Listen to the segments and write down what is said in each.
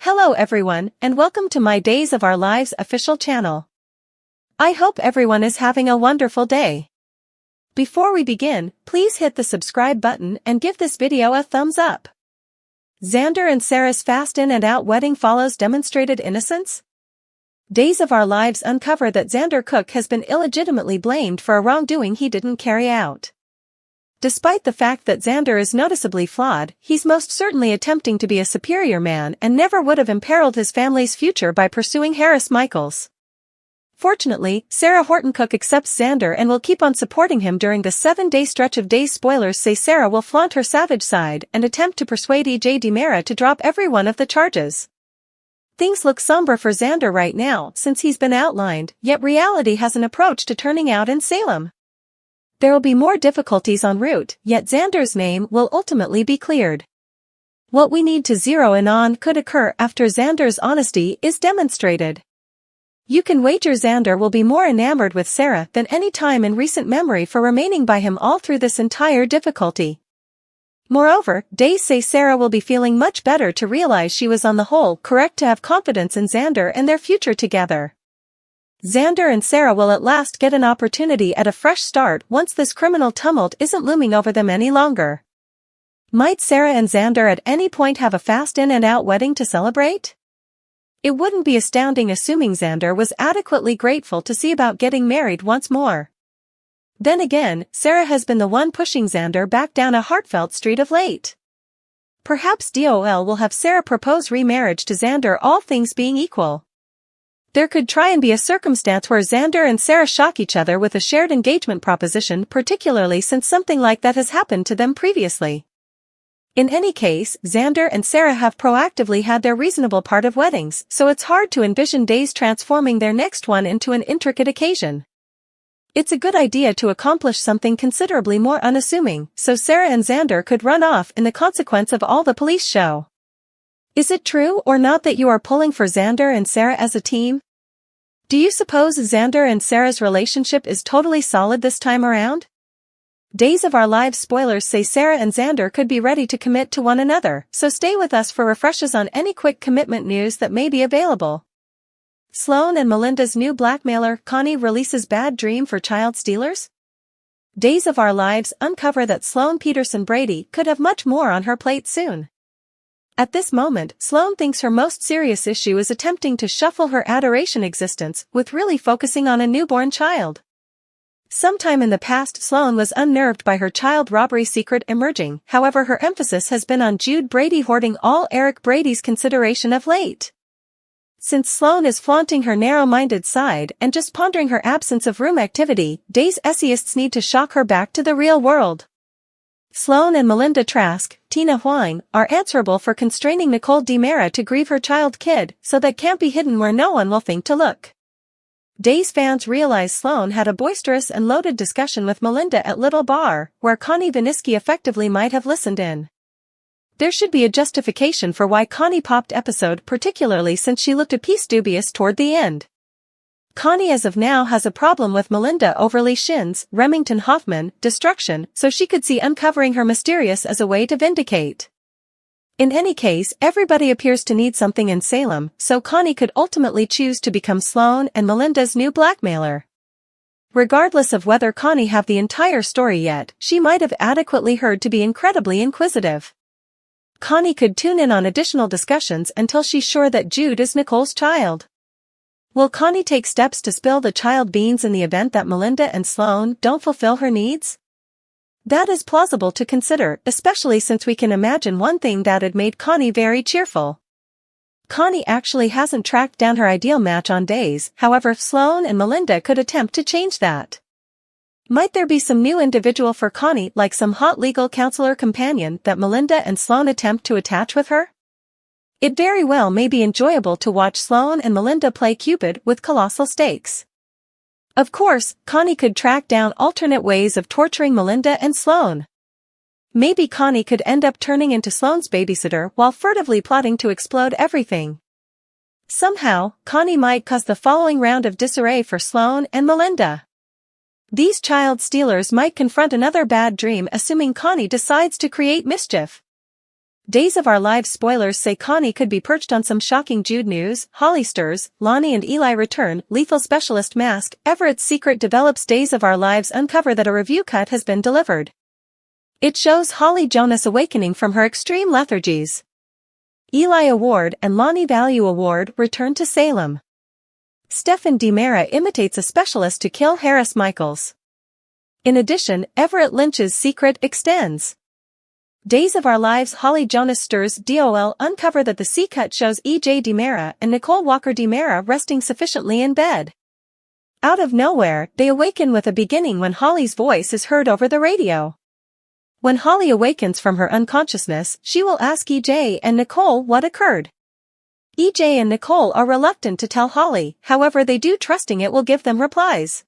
Hello everyone, and welcome to my Days of Our Lives official channel. I hope everyone is having a wonderful day. Before we begin, please hit the subscribe button and give this video a thumbs up. Xander and Sarah's fast in and out wedding follows demonstrated innocence? Days of Our Lives uncover that Xander Cook has been illegitimately blamed for a wrongdoing he didn't carry out. Despite the fact that Xander is noticeably flawed, he's most certainly attempting to be a superior man and never would have imperiled his family's future by pursuing Harris Michaels. Fortunately, Sarah Horton Cook accepts Xander and will keep on supporting him during the 7-day stretch of days. Spoilers say Sarah will flaunt her savage side and attempt to persuade EJ DiMera to drop every one of the charges. Things look somber for Xander right now since he's been outlined, yet reality has an approach to turning out in Salem. There will be more difficulties en route, yet Xander's name will ultimately be cleared. What we need to zero in on could occur after Xander's honesty is demonstrated. You can wager Xander will be more enamored with Sarah than any time in recent memory for remaining by him all through this entire difficulty. Moreover, days say Sarah will be feeling much better to realize she was on the whole correct to have confidence in Xander and their future together. Xander and Sarah will at last get an opportunity at a fresh start once this criminal tumult isn't looming over them any longer. Might Sarah and Xander at any point have a fast in and out wedding to celebrate? It wouldn't be astounding assuming Xander was adequately grateful to see about getting married once more. Then again, Sarah has been the one pushing Xander back down a heartfelt street of late. Perhaps DOL will have Sarah propose remarriage to Xander, all things being equal. There could try and be a circumstance where Xander and Sarah shock each other with a shared engagement proposition, particularly since something like that has happened to them previously. In any case, Xander and Sarah have proactively had their reasonable part of weddings, so it's hard to envision days transforming their next one into an intricate occasion. It's a good idea to accomplish something considerably more unassuming, so Sarah and Xander could run off in the consequence of all the police show. Is it true or not that you are pulling for Xander and Sarah as a team? Do you suppose Xander and Sarah's relationship is totally solid this time around? Days of Our Lives spoilers say Sarah and Xander could be ready to commit to one another, so stay with us for refreshes on any quick commitment news that may be available. Sloan and Melinda's new blackmailer, Connie, releases bad dream for child stealers? Days of Our Lives uncover that Sloan Peterson Brady could have much more on her plate soon. At this moment, Sloan thinks her most serious issue is attempting to shuffle her adoration existence with really focusing on a newborn child. Sometime in the past, Sloan was unnerved by her child robbery secret emerging, however her emphasis has been on Jude Brady hoarding all Eric Brady's consideration of late. Since Sloan is flaunting her narrow-minded side and just pondering her absence of room activity, Days essayists need to shock her back to the real world. Sloan and Melinda Trask, Tina Huang, are answerable for constraining Nicole DiMera to grieve her child kid, so that can't be hidden where no one will think to look. Days fans realize Sloan had a boisterous and loaded discussion with Melinda at Little Bar, where Connie Viniski effectively might have listened in. There should be a justification for why Connie popped episode, particularly since she looked a piece dubious toward the end. Connie as of now has a problem with Melinda overly shins, Remington Hoffman, destruction, so she could see uncovering her mysterious as a way to vindicate. In any case, everybody appears to need something in Salem, so Connie could ultimately choose to become Sloan and Melinda's new blackmailer. Regardless of whether Connie have the entire story yet, she might have adequately heard to be incredibly inquisitive. Connie could tune in on additional discussions until she's sure that Jude is Nicole's child. Will Connie take steps to spill the child beans in the event that Melinda and Sloan don't fulfill her needs? That is plausible to consider, especially since we can imagine one thing that had made Connie very cheerful. Connie actually hasn't tracked down her ideal match on Days, however Sloan and Melinda could attempt to change that. Might there be some new individual for Connie, like some hot legal counselor companion that Melinda and Sloan attempt to attach with her? It very well may be enjoyable to watch Sloan and Melinda play Cupid with colossal stakes. Of course, Connie could track down alternate ways of torturing Melinda and Sloan. Maybe Connie could end up turning into Sloan's babysitter while furtively plotting to explode everything. Somehow, Connie might cause the following round of disarray for Sloan and Melinda. These child stealers might confront another bad dream assuming Connie decides to create mischief. Days of Our Lives spoilers say Connie could be perched on some shocking Jude news. Holly stirs, Lonnie and Eli return, lethal specialist mask, Everett's secret develops. Days of Our Lives uncover that a review cut has been delivered. It shows Holly Jonas awakening from her extreme lethargies. Eli Award and Lonnie Value Award return to Salem. Stephen DiMera imitates a specialist to kill Harris Michaels. In addition, Everett Lynch's secret extends. Days of Our Lives Holly Jonas stirs DOL uncover that the C-cut shows E.J. DiMera and Nicole Walker DiMera resting sufficiently in bed. Out of nowhere, they awaken with a beginning when Holly's voice is heard over the radio. When Holly awakens from her unconsciousness, she will ask E.J. and Nicole what occurred. E.J. and Nicole are reluctant to tell Holly, however they do, trusting it will give them replies.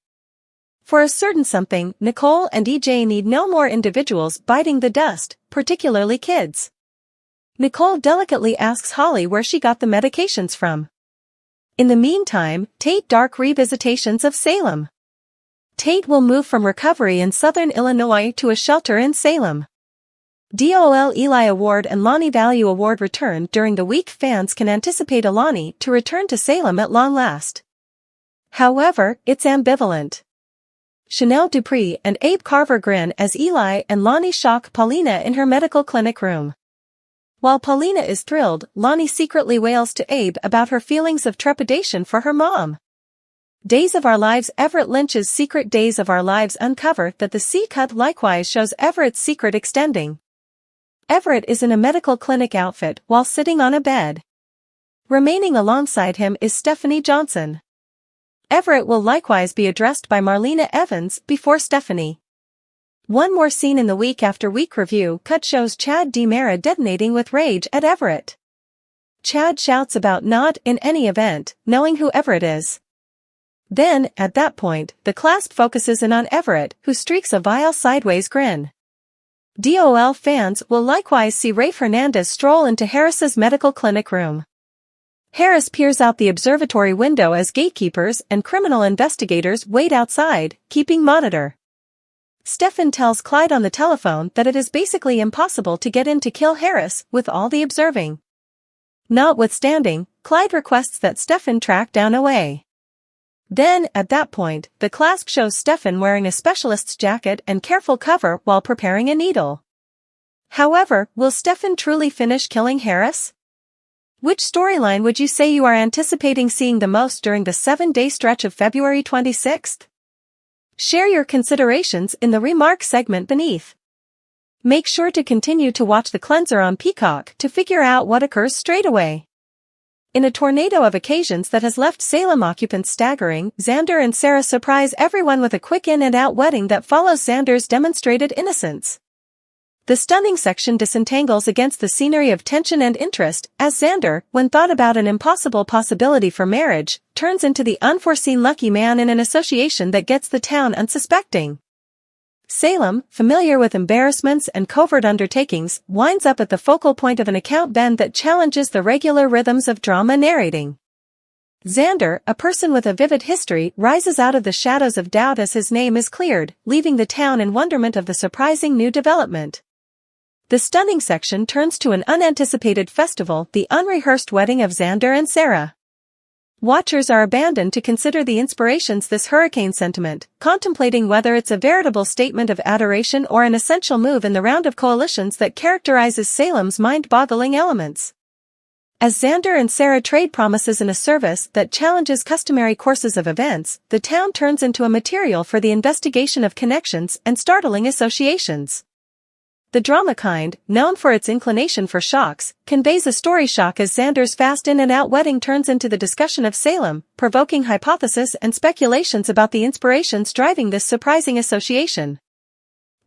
For a certain something, Nicole and E.J. need no more individuals biting the dust, particularly kids. Nicole delicately asks Holly where she got the medications from. In the meantime, Tate dark revisitations of Salem. Tate will move from recovery in southern Illinois to a shelter in Salem. DOL Eli Award and Lonnie Value Award return during the week. Fans can anticipate a Lonnie to return to Salem at long last. However, it's ambivalent. Chanel Dupree and Abe Carver grin as Eli and Lonnie shock Paulina in her medical clinic room. While Paulina is thrilled, Lonnie secretly wails to Abe about her feelings of trepidation for her mom. Days of Our Lives Everett Lynch's secret. Days of Our Lives uncover that the C-cut likewise shows Everett's secret extending. Everett is in a medical clinic outfit while sitting on a bed. Remaining alongside him is Stephanie Johnson. Everett will likewise be addressed by Marlena Evans before Stephanie. One more scene in the week after week review cut shows Chad DiMera detonating with rage at Everett. Chad shouts about not in any event knowing who Everett is. Then, at that point, the clasp focuses in on Everett, who streaks a vile sideways grin. DOL fans will likewise see Rafe Hernandez stroll into Harris's medical clinic room. Harris peers out the observatory window as gatekeepers and criminal investigators wait outside, keeping monitor. Stefan tells Clyde on the telephone that it is basically impossible to get in to kill Harris with all the observing. Notwithstanding, Clyde requests that Stefan track down a way. Then, at that point, the clasp shows Stefan wearing a specialist's jacket and careful cover while preparing a needle. However, will Stefan truly finish killing Harris? Which storyline would you say you are anticipating seeing the most during the 7-day stretch of February 26th? Share your considerations in the remarks segment beneath. Make sure to continue to watch The Cleanser on Peacock to figure out what occurs straight away. In a tornado of occasions that has left Salem occupants staggering, Xander and Sarah surprise everyone with a quick in-and-out wedding that follows Xander's demonstrated innocence. The stunning section disentangles against the scenery of tension and interest, as Xander, when thought about an impossible possibility for marriage, turns into the unforeseen lucky man in an association that gets the town unsuspecting. Salem, familiar with embarrassments and covert undertakings, winds up at the focal point of an account bend that challenges the regular rhythms of drama narrating. Xander, a person with a vivid history, rises out of the shadows of doubt as his name is cleared, leaving the town in wonderment of the surprising new development. The stunning section turns to an unanticipated festival, the unrehearsed wedding of Xander and Sarah. Watchers are abandoned to consider the inspirations this hurricane sentiment, contemplating whether it's a veritable statement of adoration or an essential move in the round of coalitions that characterizes Salem's mind-boggling elements. As Xander and Sarah trade promises in a service that challenges customary courses of events, the town turns into a material for the investigation of connections and startling associations. The drama kind, known for its inclination for shocks, conveys a story shock as Xander's fast in-and-out wedding turns into the discussion of Salem, provoking hypotheses and speculations about the inspirations driving this surprising association.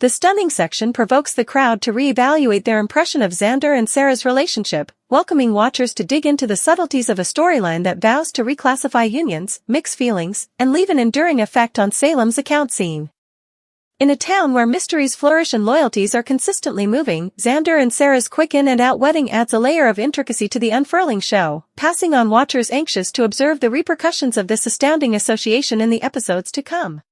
The stunning section provokes the crowd to re-evaluate their impression of Xander and Sarah's relationship, welcoming watchers to dig into the subtleties of a storyline that vows to reclassify unions, mix feelings, and leave an enduring effect on Salem's account scene. In a town where mysteries flourish and loyalties are consistently moving, Xander and Sarah's quick in-and-out wedding adds a layer of intricacy to the unfurling show, passing on watchers anxious to observe the repercussions of this astounding association in the episodes to come.